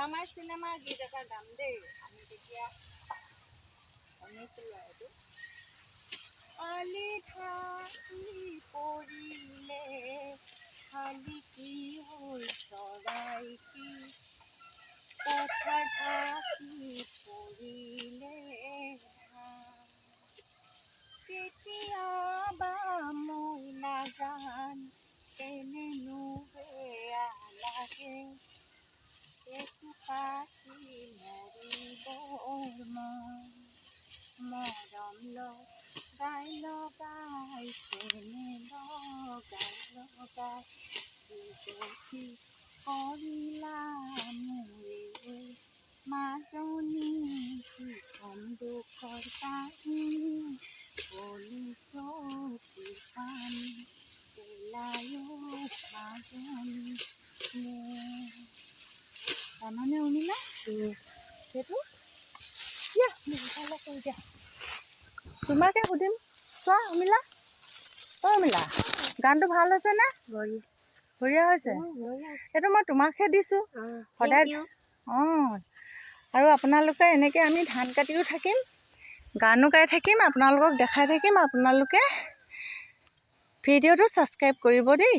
আমাৰ চিনেমাৰ গীত এটা গাম দেই আমি তেতিয়া শুনিছিলোঁ এইটো আলি ঠাই পৰিলে খালি কি হ'ল চৰাই কি কথা ঢাকি পৰিলে কেতিয়াবা মই নাজান কেনেনো বেয়া লাগে একো পাখি মৰিবৰ মৰম লগাই লগাই কেনে লগাই লগাই কি কৰিলা মোৰে মাজনী কি কম দুখৰ কাহিনী কলি চকু পানী পেলায়ো মাজনী জানানে উৰ্মিলা সেইটো দিয়া ভালে কৰি দিয়া তোমাকে সুধিম চোৱা উৰ্মিলা উৰ্মিলা গানটো ভাল হৈছেনে বঢ়িয়া হৈছে এইটো মই তোমাকহে দিছোঁ সদায় অঁ আৰু আপোনালোকে এনেকৈ আমি ধান কাটিও থাকিম গানো গাই থাকিম আপোনালোকক দেখাই থাকিম আপোনালোকে ভিডিঅ'টো ছাবস্ক্ৰাইব কৰিব দেই